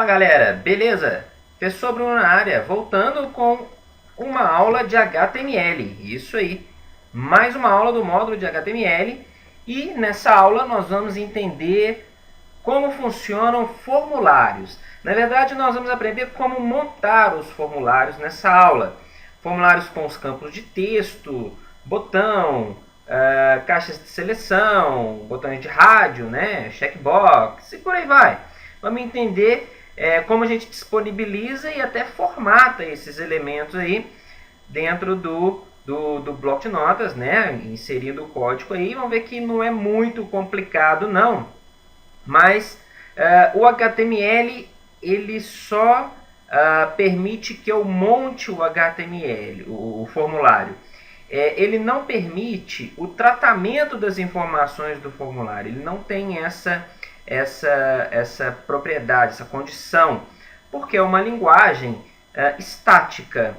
Fala galera, beleza? Professor Bruno na área, voltando com uma aula de HTML, isso aí, mais uma aula do módulo de HTML e nessa aula nós vamos entender como funcionam formulários. Na verdade nós vamos aprender como montar os formulários nessa aula. Formulários com os campos de texto, botão, caixas de seleção, botões de rádio, né, checkbox e por aí vai. Vamos entender como a gente disponibiliza e até formata esses elementos aí dentro do bloco de notas, né? Inserindo o código aí. Vamos ver que não é muito complicado não, mas o HTML ele só permite que eu monte o HTML, o formulário. Ele não permite o tratamento das informações do formulário, ele não tem essa propriedade, essa condição, porque é uma linguagem estática.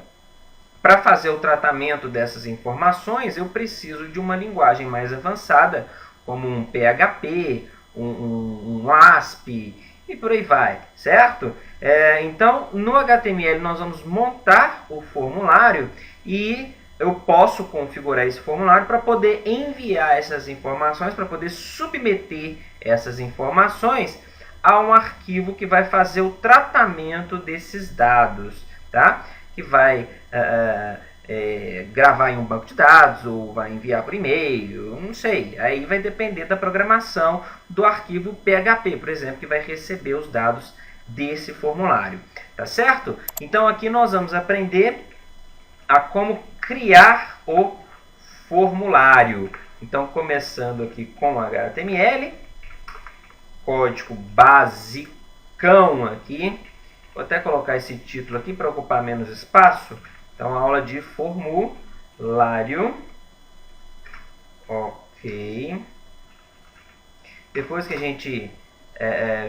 Para fazer o tratamento dessas informações, eu preciso de uma linguagem mais avançada, como um PHP, um ASP e por aí vai, certo? Então, no HTML nós vamos montar o formulário e eu posso configurar esse formulário para poder enviar essas informações, para poder submeter essas informações a um arquivo que vai fazer o tratamento desses dados, tá? Que vai gravar em um banco de dados ou vai enviar por e-mail, não sei. Aí vai depender da programação do arquivo PHP, por exemplo, que vai receber os dados desse formulário, tá certo? Então aqui nós vamos aprender a como criar o formulário. Então começando aqui com HTML, código basicão aqui. Vou até colocar esse título aqui para ocupar menos espaço. Então, aula de formulário. Ok. Depois que a gente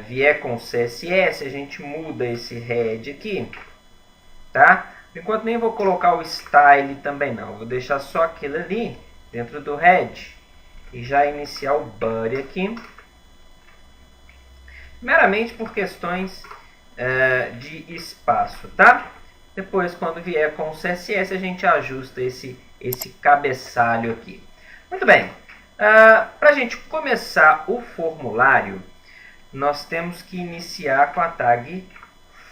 vier com CSS, a gente muda esse head aqui. Tá? Enquanto nem vou colocar o style também não. Vou deixar só aquilo ali dentro do head. E já iniciar o body aqui. Meramente por questões de espaço, tá? Depois, quando vier com o CSS, a gente ajusta esse cabeçalho aqui. Muito bem. Para a gente começar o formulário, nós temos que iniciar com a tag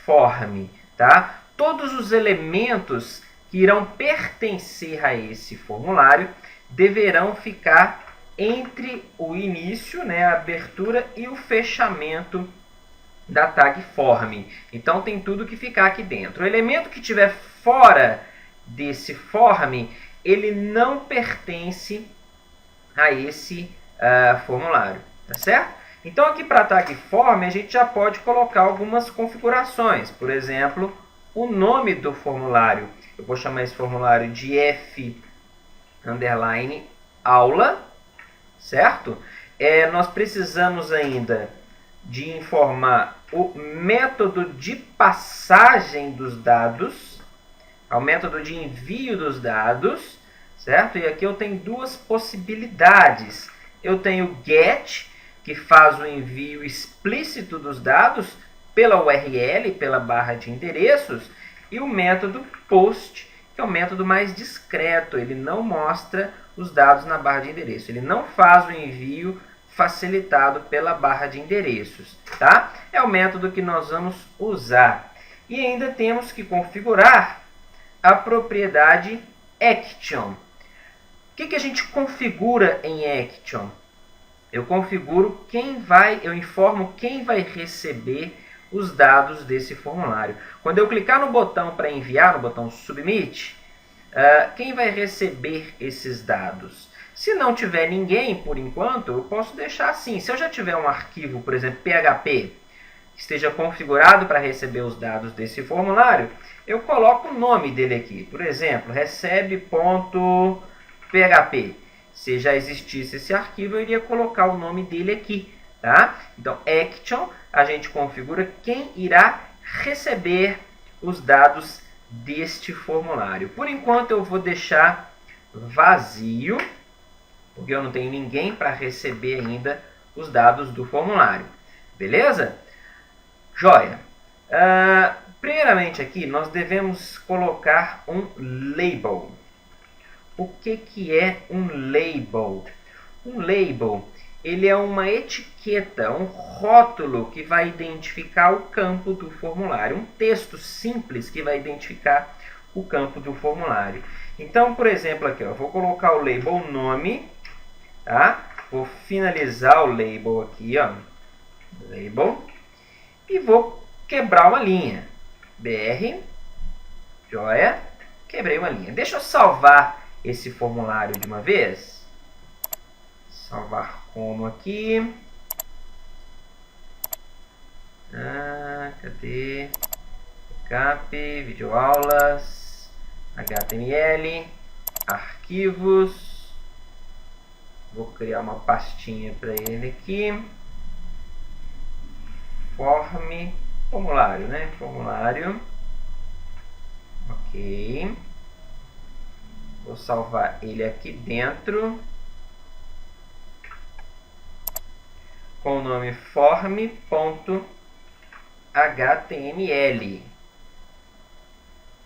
form, tá? Todos os elementos que irão pertencer a esse formulário deverão ficar entre o início, né, a abertura e o fechamento da tag form. Então tem tudo que ficar aqui dentro. O elemento que estiver fora desse form, ele não pertence a esse formulário, tá certo? Então aqui para a tag form a gente já pode colocar algumas configurações. Por exemplo, o nome do formulário. Eu vou chamar esse formulário de f_aula, certo? Nós precisamos ainda de informar o método de passagem dos dados, o método de envio dos dados, certo? E aqui eu tenho duas possibilidades. Eu tenho get, que faz o envio explícito dos dados pela URL, pela barra de endereços, e o método post, que é o método mais discreto. Ele não mostra os dados na barra de endereço. Ele não faz o envio facilitado pela barra de endereços, tá? É o método que nós vamos usar. E ainda temos que configurar a propriedade action. O que a gente configura em action? Eu informo quem vai receber os dados desse formulário. Quando eu clicar no botão para enviar, no botão submit, quem vai receber esses dados? Se não tiver ninguém, por enquanto, eu posso deixar assim. Se eu já tiver um arquivo, por exemplo, PHP, que esteja configurado para receber os dados desse formulário, eu coloco o nome dele aqui. Por exemplo, recebe.php. Se já existisse esse arquivo, eu iria colocar o nome dele aqui, tá? Então, action, a gente configura quem irá receber os dados deste formulário. Por enquanto, eu vou deixar vazio, porque eu não tenho ninguém para receber ainda os dados do formulário. Beleza? Joia! Primeiramente aqui, nós devemos colocar um label. O que é um label? Um label, ele é uma etiqueta, um rótulo que vai identificar o campo do formulário. Um texto simples que vai identificar o campo do formulário. Então, por exemplo, aqui, eu vou colocar o label nome, tá? Vou finalizar o label aqui, ó, label, e vou quebrar uma linha. BR, joia, quebrei uma linha. Deixa eu salvar esse formulário de uma vez. Salvar como aqui. Cadê? Backup, videoaulas, HTML, arquivos. Vou criar uma pastinha para ele aqui. Formulário, né? Formulário. Ok. Vou salvar ele aqui dentro. Com o nome form.html.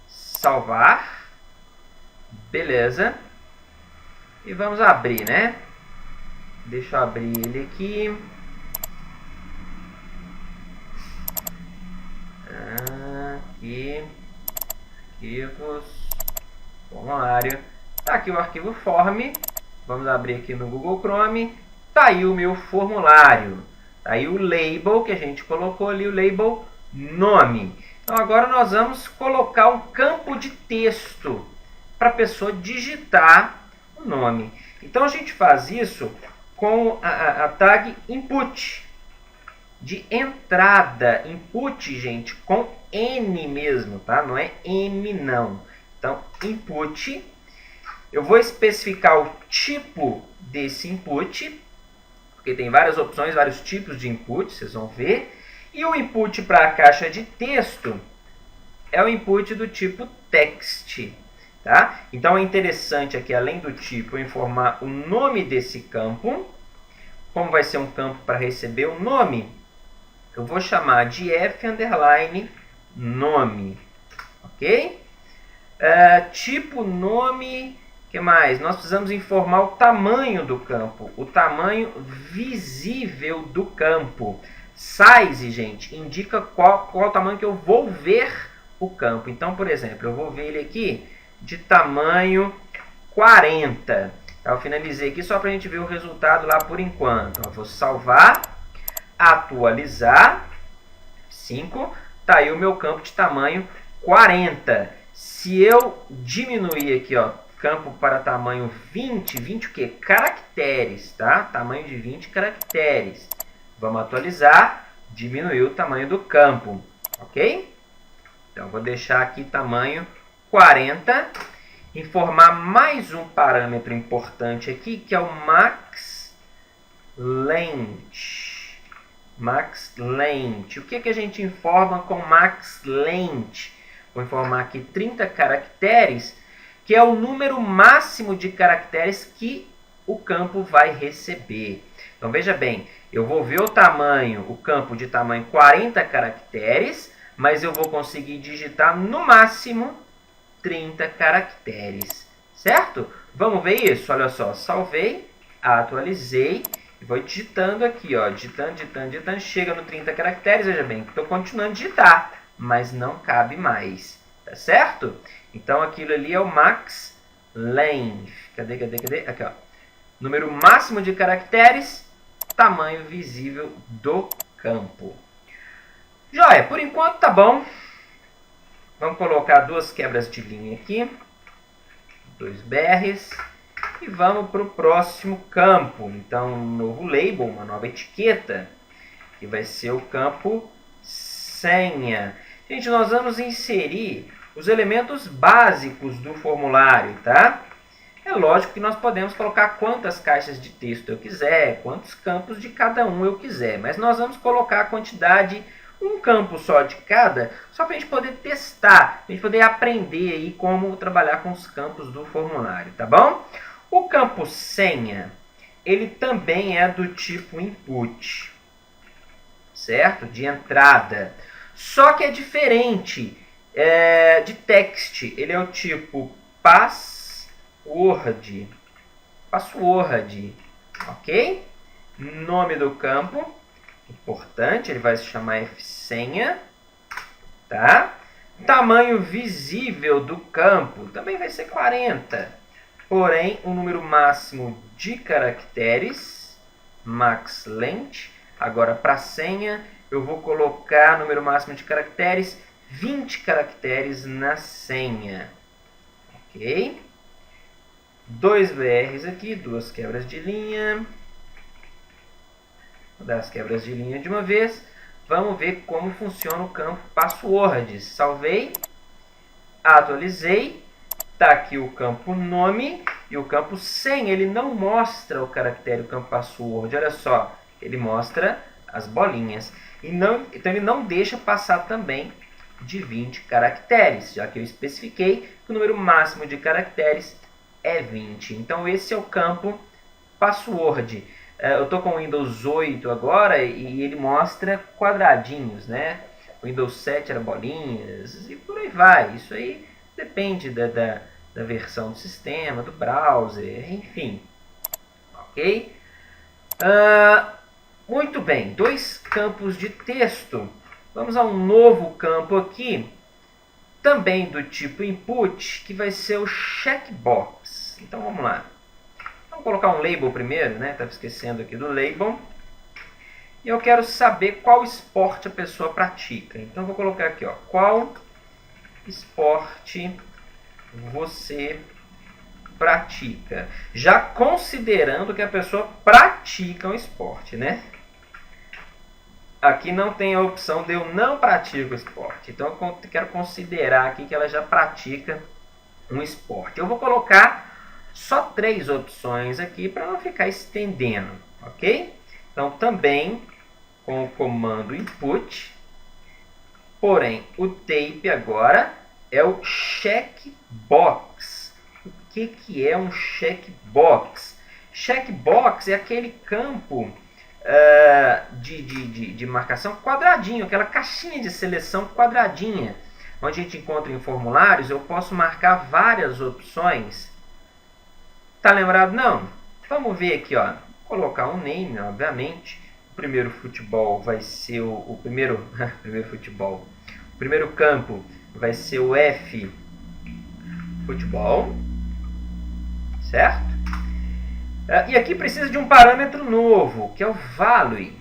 Salvar. Beleza. E vamos abrir, né? Deixa eu abrir ele aqui. Aqui. Arquivos. Formulário. Tá aqui o arquivo form. Vamos abrir aqui no Google Chrome. Tá aí o meu formulário. Tá aí o label que a gente colocou ali, o label nome. Então agora nós vamos colocar um campo de texto para a pessoa digitar o nome. Então a gente faz isso com a tag input, de entrada. Input, gente, com N mesmo, tá? Não é M não. Então, input. Eu vou especificar o tipo desse input, porque tem várias opções, vários tipos de input, vocês vão ver. E o input para a caixa de texto é o input do tipo text. Tá? Então é interessante aqui, além do tipo, informar o nome desse campo. Como vai ser um campo para receber o nome, eu vou chamar de f_nome. Ok? Tipo nome. O que mais? Nós precisamos informar o tamanho do campo, o tamanho visível do campo. Size, gente, indica qual o tamanho que eu vou ver o campo. Então, por exemplo, eu vou ver ele aqui de tamanho 40. Eu finalizei aqui só para a gente ver o resultado lá por enquanto. Eu vou salvar, atualizar, 5. Tá aí o meu campo de tamanho 40. Se eu diminuir aqui, ó, campo para tamanho 20 o que? Caracteres, tá? Tamanho de 20 caracteres. Vamos atualizar, diminuir o tamanho do campo, ok? Então, vou deixar aqui tamanho 40. Informar mais um parâmetro importante aqui, que é o max length. Max length. O que a gente informa com max length? Vou informar aqui 30 caracteres, que é o número máximo de caracteres que o campo vai receber. Então, veja bem, eu vou ver o campo de tamanho 40 caracteres, mas eu vou conseguir digitar no máximo 30 caracteres, certo? Vamos ver isso? Olha só, salvei, atualizei, e vou digitando aqui, ó, digitando, chega no 30 caracteres, veja bem, estou continuando a digitar, mas não cabe mais, tá certo? Então, aquilo ali é o max length. Cadê? Aqui, ó. Número máximo de caracteres, tamanho visível do campo. Joia, por enquanto tá bom. Vamos colocar 2 quebras de linha aqui. 2 BRs. E vamos para o próximo campo. Então, um novo label, uma nova etiqueta, que vai ser o campo senha. Gente, nós vamos inserir os elementos básicos do formulário, tá? É lógico que nós podemos colocar quantas caixas de texto eu quiser, quantos campos de cada um eu quiser, mas nós vamos colocar a quantidade, um campo só de cada, só para a gente poder testar, para a gente poder aprender aí como trabalhar com os campos do formulário, tá bom? O campo senha, ele também é do tipo input, certo? De entrada. Só que é diferente de text. Ele é o tipo password. Password. Ok? Nome do campo. Importante, ele vai se chamar fsenha. Tá? Tamanho visível do campo também vai ser 40. Porém, o número máximo de caracteres, max length. Agora, para senha, eu vou colocar número máximo de caracteres, 20 caracteres na senha. Ok? 2 BRs aqui, 2 quebras de linha. Vou dar as quebras de linha de uma vez. Vamos ver como funciona o campo password. Salvei, atualizei. Está aqui o campo nome e o campo senha. Ele não mostra o caractere, o campo password. Olha só, ele mostra as bolinhas. Então ele não deixa passar também de 20 caracteres, já que eu especifiquei que o número máximo de caracteres é 20. Então esse é o campo password. Eu estou com o Windows 8 agora e ele mostra quadradinhos, né? O Windows 7 era bolinhas e por aí vai. Isso aí depende da versão do sistema, do browser, enfim. Ok? Muito bem, 2 campos de texto. Vamos a um novo campo aqui, também do tipo input, que vai ser o checkbox. Então vamos lá. Vamos colocar um label primeiro, né? Estava esquecendo aqui do label. E eu quero saber qual esporte a pessoa pratica. Então vou colocar aqui, ó, qual esporte você pratica. Já considerando que a pessoa pratica um esporte, né? Aqui não tem a opção de eu não pratico esporte. Então eu quero considerar aqui que ela já pratica um esporte. Eu vou colocar só 3 opções aqui para não ficar estendendo, ok? Então também com o comando input, porém o tape agora é o checkbox. O que é um checkbox? Checkbox é aquele campo de marcação quadradinho, aquela caixinha de seleção quadradinha, onde a gente encontra em formulários. Eu posso marcar várias opções. Tá lembrado? Não? Vamos ver aqui, ó. Vou colocar um name, obviamente. O primeiro futebol vai ser o primeiro futebol. O primeiro campo vai ser o F futebol, certo? E aqui precisa de um parâmetro novo, que é o value.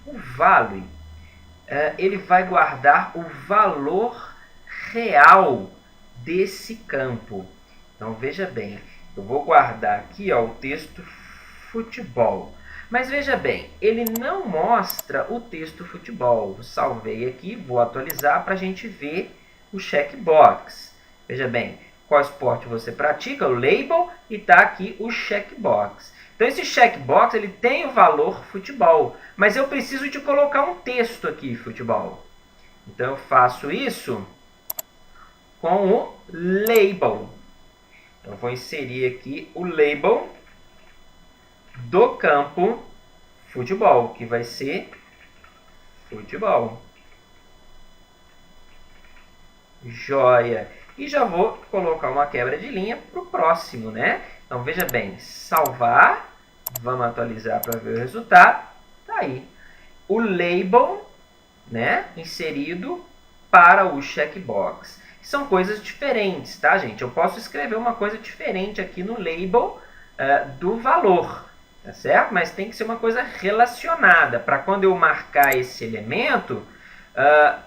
O value, ele vai guardar o valor real desse campo. Então veja bem, eu vou guardar aqui, ó, o texto futebol. Mas veja bem, ele não mostra o texto futebol. Eu salvei aqui, vou atualizar para a gente ver o checkbox. Veja bem, qual esporte você pratica, o label, e está aqui o checkbox. Então esse checkbox ele tem o valor futebol, mas eu preciso de colocar um texto aqui, futebol. Então eu faço isso com o label. Então vou inserir aqui o label do campo futebol, que vai ser futebol. Joia! E já vou colocar uma quebra de linha para o próximo, né? Então veja bem, salvar, vamos atualizar para ver o resultado. Tá aí. O label, né, inserido para o checkbox. São coisas diferentes, tá, gente? Eu posso escrever uma coisa diferente aqui no label do valor, tá certo? Mas tem que ser uma coisa relacionada, para quando eu marcar esse elemento,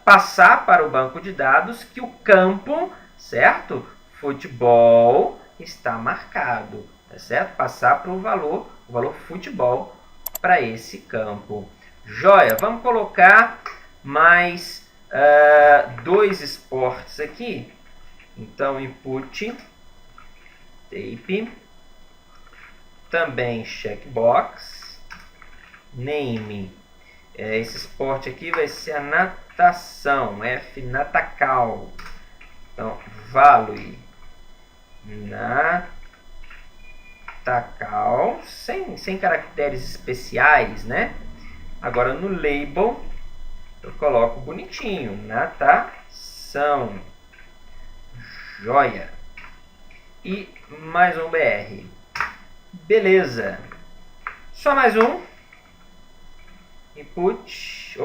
passar para o banco de dados que o campo, certo? Futebol está marcado, tá certo? Passar para o valor futebol para esse campo. Joia, vamos colocar mais 2 esportes aqui. Então, input, tape, também checkbox, name. Esse esporte aqui vai ser a natação, F natacal. Então, value, natacal, sem caracteres especiais, né? Agora no label eu coloco bonitinho, natação, joia, e mais um BR. Beleza. Só mais um. Input,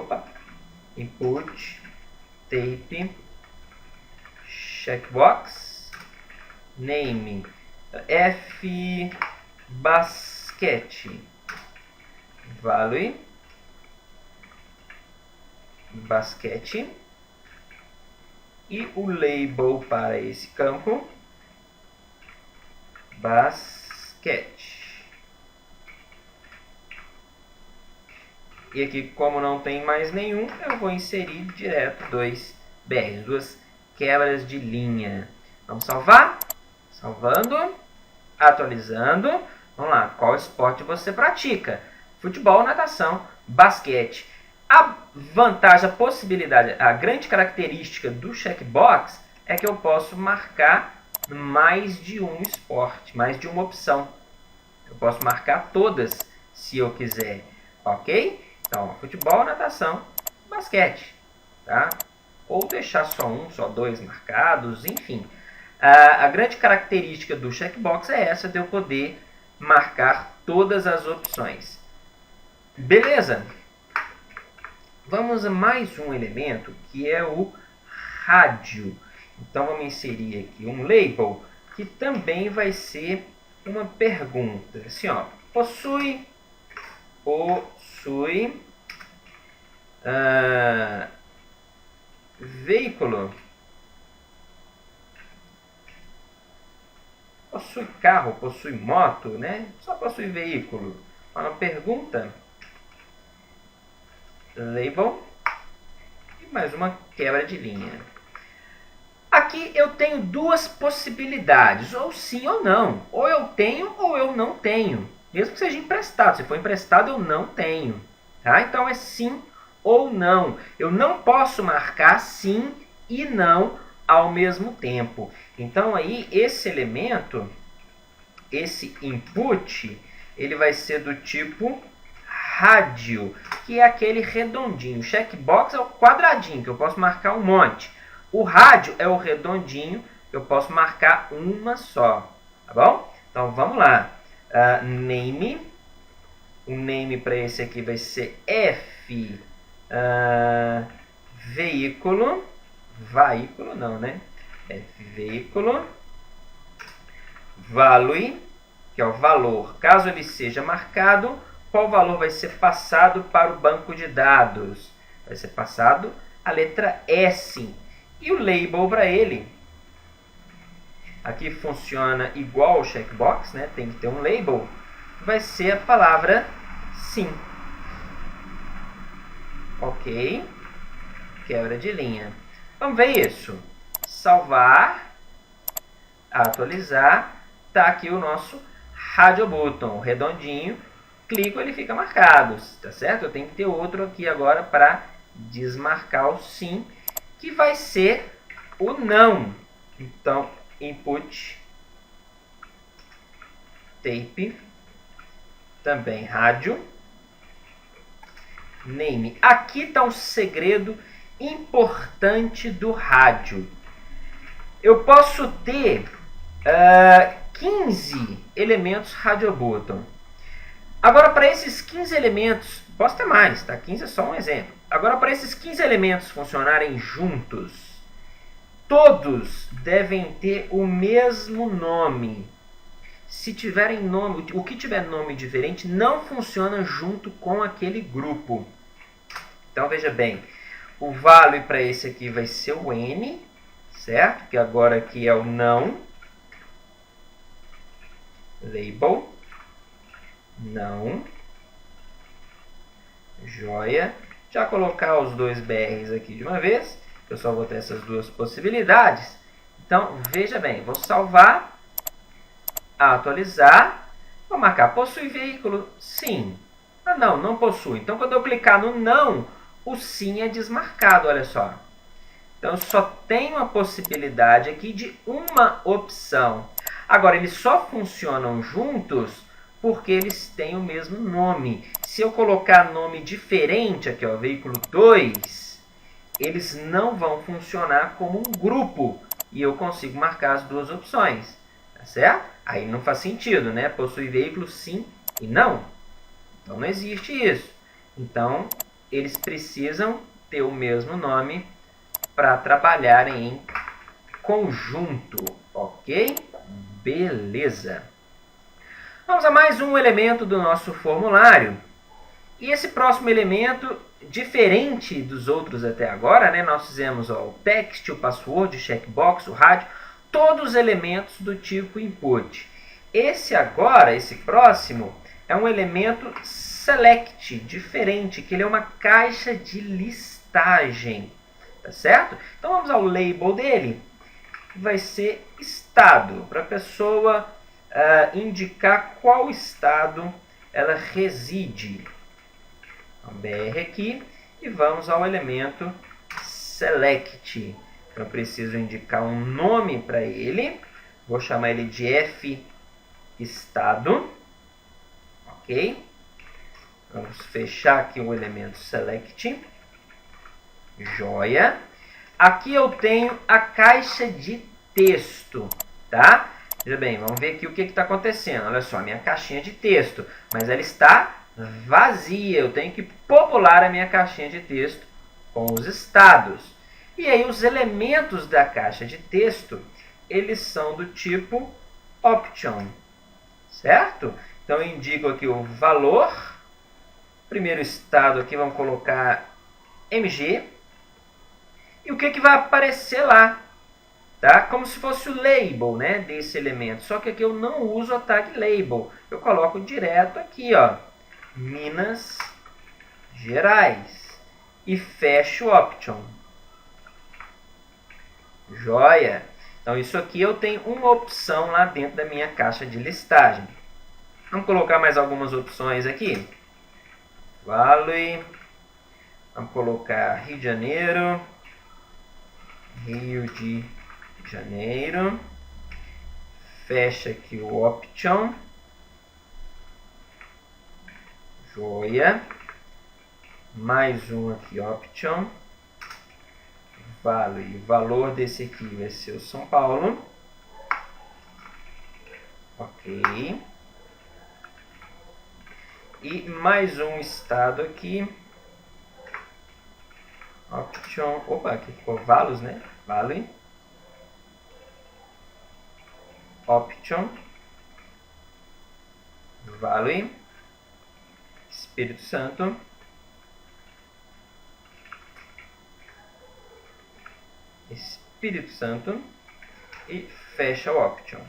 input, tape, checkbox, name, F, basquete, value, basquete, e o label para esse campo, basquete. E aqui, como não tem mais nenhum, eu vou inserir direto 2 BRs, 2 quebras de linha. Vamos salvar? Salvando, atualizando. Vamos lá, qual esporte você pratica? Futebol, natação, basquete. A vantagem, a possibilidade, a grande característica do checkbox é que eu posso marcar mais de um esporte, mais de uma opção. Eu posso marcar todas, se eu quiser, ok? Então, futebol, natação, basquete, tá? Ou deixar só um, só dois marcados, enfim. A grande característica do checkbox é essa, de eu poder marcar todas as opções. Beleza? Vamos a mais um elemento, que é o rádio. Então, vamos inserir aqui um label, que também vai ser uma pergunta. Assim, ó, possui veículo, possui carro, possui moto, né? Só possui veículo. Uma pergunta, label, e mais uma quebra de linha. Aqui eu tenho duas possibilidades, ou sim ou não. Ou eu tenho ou eu não tenho. Mesmo que seja emprestado. Se for emprestado, eu não tenho. Tá? Então é sim ou não. Eu não posso marcar sim e não ao mesmo tempo. Então aí esse elemento, esse input, ele vai ser do tipo rádio, que é aquele redondinho. O checkbox é o quadradinho, que eu posso marcar um monte. O rádio é o redondinho, que eu posso marcar uma só. Tá bom? Então vamos lá. Name. O name para esse aqui vai ser F. Veículo. Veículo não, né? F, veículo. Value, que é o valor. Caso ele seja marcado, qual valor vai ser passado para o banco de dados? Vai ser passado a letra S. E o label para ele, aqui funciona igual ao checkbox, né? Tem que ter um label, vai ser a palavra sim. Ok, quebra de linha. Vamos ver isso. Salvar, atualizar, tá aqui o nosso radio button, redondinho, clico, ele fica marcado, tá certo? Eu tenho que ter outro aqui agora para desmarcar o sim, que vai ser o não. Então, input, tape, também rádio, name. Aqui está um segredo importante do rádio. Eu posso ter 15 elementos radio button. Agora, para esses 15 elementos, posso ter mais, tá? 15 é só um exemplo. Agora, para esses 15 elementos funcionarem juntos, todos devem ter o mesmo nome. Se tiverem nome, o que tiver nome diferente não funciona junto com aquele grupo. Então, veja bem, o value para esse aqui vai ser o N, certo? Que agora aqui é o não. Label. Não. Joia. Já colocar os dois BRs aqui de uma vez. Eu só vou ter essas duas possibilidades. Então, veja bem, vou salvar, atualizar, vou marcar, possui veículo? Sim. Ah, não, não possui. Então, quando eu clicar no não, o sim é desmarcado, olha só. Então, eu só tenho a possibilidade aqui de uma opção. Agora, eles só funcionam juntos porque eles têm o mesmo nome. Se eu colocar nome diferente aqui, ó, veículo 2, eles não vão funcionar como um grupo e eu consigo marcar as duas opções, tá certo? Aí não faz sentido, né? Possui veículo sim e não. Então não existe isso. Então eles precisam ter o mesmo nome para trabalharem em conjunto, ok? Beleza. Vamos a mais um elemento do nosso formulário. E esse próximo elemento, diferente dos outros até agora, né? Nós fizemos ó, o text, o password, o checkbox, o rádio, todos os elementos do tipo input. Esse agora, esse próximo, é um elemento select, diferente, que ele é uma caixa de listagem, tá certo? Então vamos ao label dele, que vai ser estado, para a pessoa indicar qual estado ela reside. Então, BR aqui e vamos ao elemento select. Então eu preciso indicar um nome para ele, vou chamar ele de F estado, ok? Vamos fechar aqui o elemento select, joia. Aqui eu tenho a caixa de texto, tá? Veja bem, vamos ver aqui o que está acontecendo. Olha só, minha caixinha de texto, mas ela está vazia. Eu tenho que popular a minha caixinha de texto com os estados. E aí os elementos da caixa de texto, eles são do tipo option, certo? Então eu indico aqui o valor. Primeiro estado aqui, vamos colocar MG. E o que vai aparecer lá? Tá? Como se fosse o label, né, desse elemento. Só que aqui eu não uso a tag label. Eu coloco direto aqui, ó, Minas Gerais. E fecho o option. Joia! Então isso aqui eu tenho uma opção lá dentro da minha caixa de listagem. Vamos colocar mais algumas opções aqui. Vale. Vamos colocar Rio de Janeiro. Rio de Janeiro. Fecha aqui o option. Joia. Mais um aqui, option. Vale. O valor desse aqui vai ser o São Paulo. Ok. E mais um estado aqui. Option. Opa, aqui ficou valos, né? Vale. Option. Vale. Espírito Santo. Espírito Santo. E fecha o option.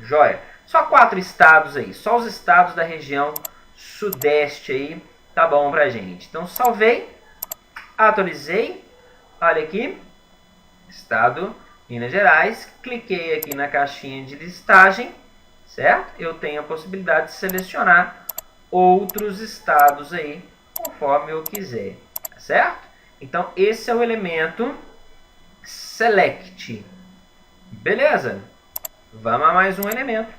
Joia. Só 4 estados aí. Só os estados da região sudeste aí. Tá bom pra gente. Então salvei. Atualizei. Olha aqui. Estado Minas Gerais. Cliquei aqui na caixinha de listagem. Certo? Eu tenho a possibilidade de selecionar outros estados aí. Conforme eu quiser. Tá certo? Então esse é o elemento select. Beleza? Vamos a mais um elemento.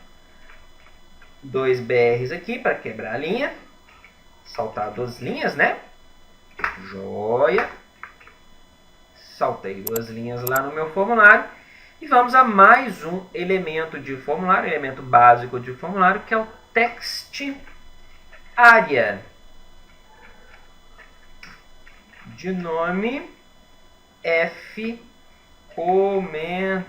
2 BRs aqui para quebrar a linha. Saltar 2 linhas, né? Joia. Saltei 2 linhas lá no meu formulário. E vamos a mais um elemento de formulário, elemento básico de formulário, que é o text área. De nome F comentário.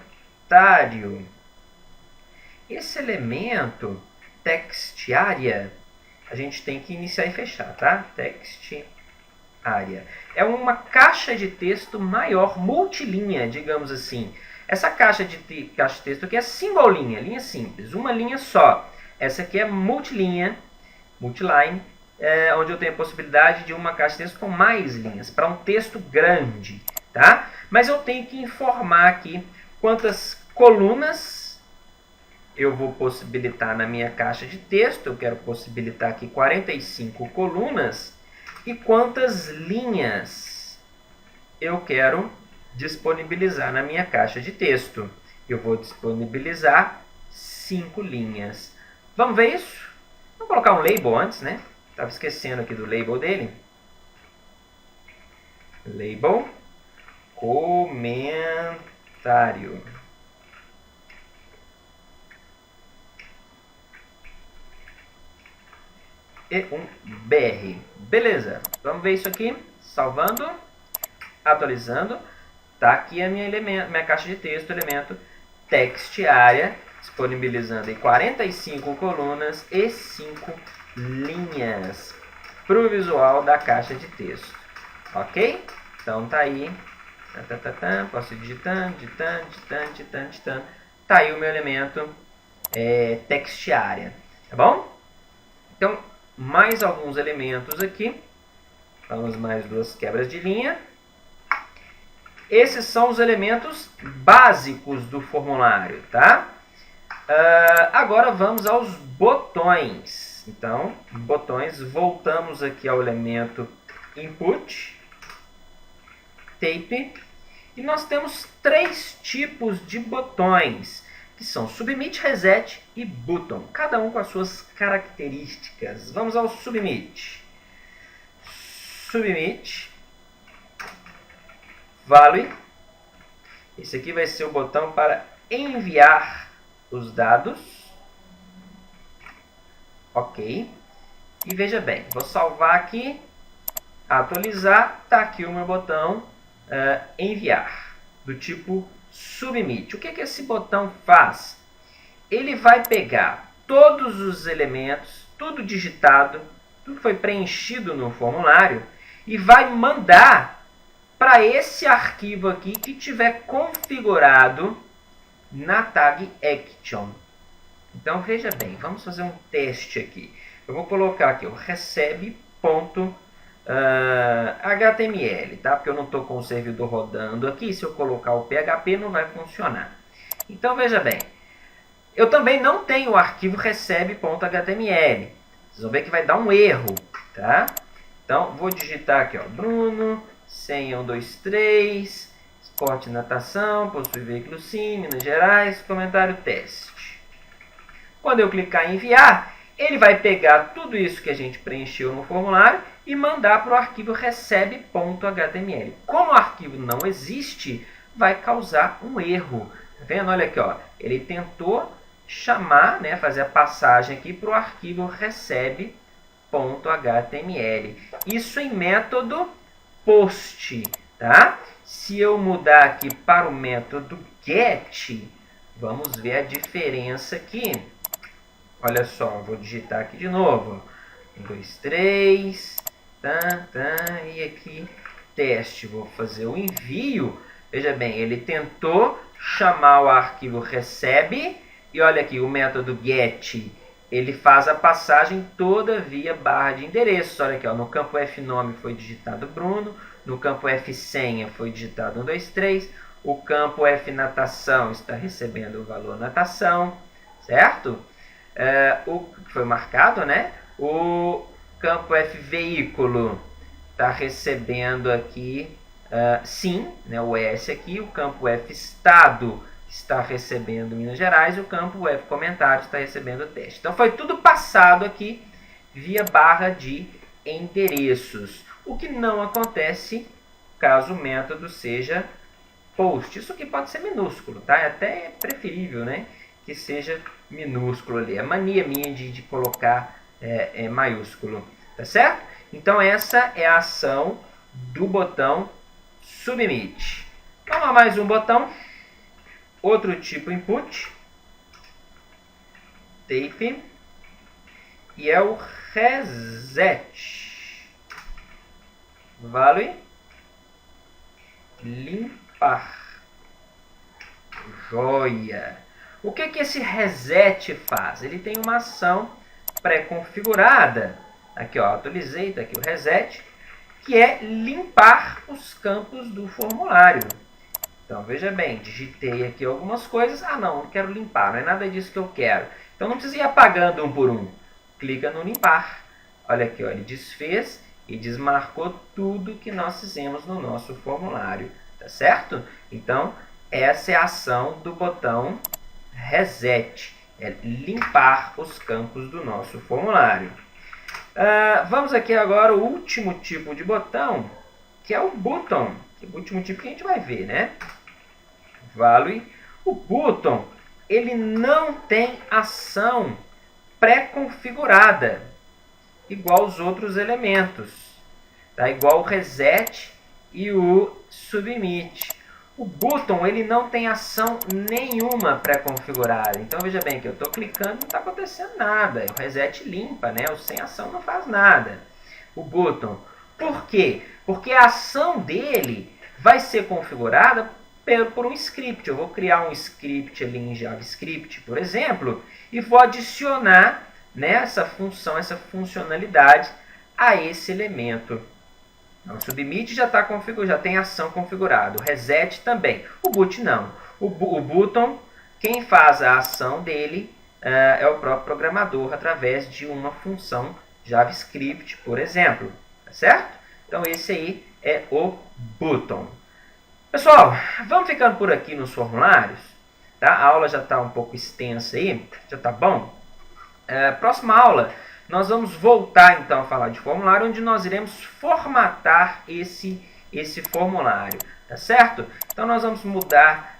Esse elemento text área, a gente tem que iniciar e fechar, tá? Text área. É uma caixa de texto maior, multilinha, digamos assim. Essa caixa de texto aqui é single linha, linha simples, uma linha só. Essa aqui é multilinha, multiline, onde eu tenho a possibilidade de uma caixa de texto com mais linhas, para um texto grande, tá? Mas eu tenho que informar aqui quantas colunas eu vou possibilitar na minha caixa de texto. Eu quero possibilitar aqui 45 colunas. E quantas linhas eu quero disponibilizar na minha caixa de texto. Eu vou disponibilizar 5 linhas. Vamos ver isso? Vamos colocar um label antes, né? Estava esquecendo aqui do label dele. Label, comentário. E um BR. Beleza, vamos ver isso aqui. Salvando, atualizando. Tá aqui a minha caixa de texto, elemento text área, disponibilizando em 45 colunas e 5 linhas para o visual da caixa de texto. Ok? Então tá aí. Posso ir digitando. Tá aí o meu elemento text área. Tá bom? Então, mais alguns elementos aqui. Vamos mais 2 quebras de linha. Esses são os elementos básicos do formulário, tá? Agora vamos aos botões. Então, botões, voltamos aqui ao elemento input, tape, e nós temos 3 tipos de botões, que são submit, reset e button, cada um com as suas características. Vamos ao submit. Submit value. Esse aqui vai ser o botão para enviar os dados. Ok. E veja bem, vou salvar aqui, atualizar, está aqui o meu botão enviar, do tipo submit. O que esse botão faz? Ele vai pegar todos os elementos, tudo digitado, tudo que foi preenchido no formulário, e vai mandar para esse arquivo aqui que tiver configurado na tag action. Então veja bem, vamos fazer um teste aqui. Eu vou colocar aqui o recebe.html, tá? Porque eu não estou com o servidor rodando aqui. Se eu colocar o PHP não vai funcionar. Então veja bem, eu também não tenho o arquivo recebe.html. Vocês vão ver que vai dar um erro, tá? Então vou digitar aqui, ó, Bruno, senha 123, esporte natação, possui veículo sim, Minas Gerais, comentário teste. Quando eu clicar em enviar, ele vai pegar tudo isso que a gente preencheu no formulário e mandar para o arquivo recebe.html. Como o arquivo não existe, vai causar um erro. Tá vendo? Olha aqui, ó. Ele tentou chamar, né, fazer a passagem aqui para o arquivo recebe.html. Isso em método post, tá? Se eu mudar aqui para o método get, vamos ver a diferença aqui. Olha só, vou digitar aqui de novo. 1, 2, 3, e aqui teste. Vou fazer o envio. Veja bem, ele tentou chamar o arquivo recebe e olha aqui o método get. Ele faz a passagem toda via barra de endereços. Olha aqui, ó, no campo fnome foi digitado Bruno, no campo fsenha foi digitado 1, 2, 3, o campo fnatação está recebendo o valor natação, certo? O que foi marcado, né? O campo fveículo está recebendo aqui sim, né? O S aqui, o campo festado está recebendo Minas Gerais e o campo comentário está recebendo o teste. Então foi tudo passado aqui via barra de endereços. O que não acontece caso o método seja post. Isso aqui pode ser minúsculo, tá? É até preferível, né, que seja minúsculo ali. É mania minha de colocar maiúsculo, tá certo? Então essa é a ação do botão submit. Vamos a mais um botão. Outro tipo input, tape, e é o reset. Value, limpar. Joia! O que esse reset faz? Ele tem uma ação pré-configurada. Aqui, ó, atualizei, tá aqui o reset, que é limpar os campos do formulário. Então, veja bem, digitei aqui algumas coisas. Ah, não quero limpar, não é nada disso que eu quero. Então, não precisa ir apagando um por um. Clica no limpar. Olha aqui, ó, ele desfez e desmarcou tudo que nós fizemos no nosso formulário. Tá certo? Então, essa é a ação do botão reset. é limpar os campos do nosso formulário. Vamos aqui agora ao último tipo de botão, que é o button. O último tipo que a gente vai ver, né? Value. O button, ele não tem ação pré-configurada, igual os outros elementos, tá? Igual o reset e o submit. O button, ele não tem ação nenhuma pré-configurada. Então, veja bem que eu estou clicando e não está acontecendo nada. O reset limpa, né? O sem ação não faz nada. O button. Por quê? Porque a ação dele vai ser configurada por um script. Eu vou criar um script ali em JavaScript, por exemplo, e vou adicionar, né, essa função, essa funcionalidade a esse elemento. Então, o submit já está configurado, já tem ação configurada. O reset também. O boot não. O button, quem faz a ação dele é o próprio programador através de uma função JavaScript, por exemplo. Tá certo? Então esse aí é o button. Pessoal, vamos ficando por aqui nos formulários. Tá? A aula já está um pouco extensa aí. Já está bom? Próxima aula, nós vamos voltar então a falar de formulário, onde nós iremos formatar esse formulário, tá certo? Então nós vamos mudar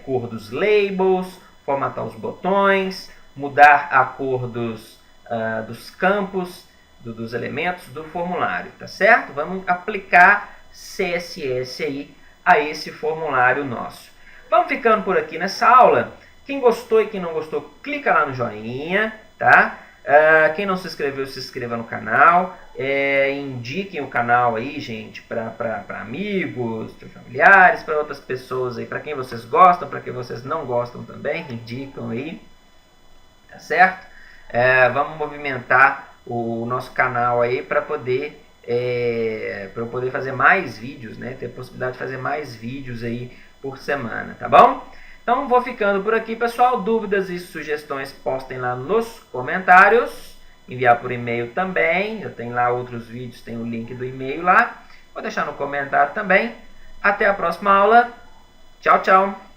cor dos labels, formatar os botões, mudar a cor dos campos, dos elementos do formulário, tá certo? Vamos aplicar CSS aí a esse formulário nosso. Vamos ficando por aqui nessa aula. Quem gostou e quem não gostou, clica lá no joinha, tá? Quem não se inscreveu, se inscreva no canal. Indiquem o canal aí, gente, para amigos, para familiares, para outras pessoas aí, para quem vocês gostam, para quem vocês não gostam também, indicam aí, tá certo? Vamos movimentar o nosso canal aí para poder eu poder fazer mais vídeos, né? Ter a possibilidade de fazer mais vídeos aí por semana, tá bom? Então vou ficando por aqui, pessoal. Dúvidas e sugestões postem lá nos comentários. Enviar por e-mail também. Eu tenho lá outros vídeos, tem o link do e-mail lá. Vou deixar no comentário também. Até a próxima aula. Tchau, tchau.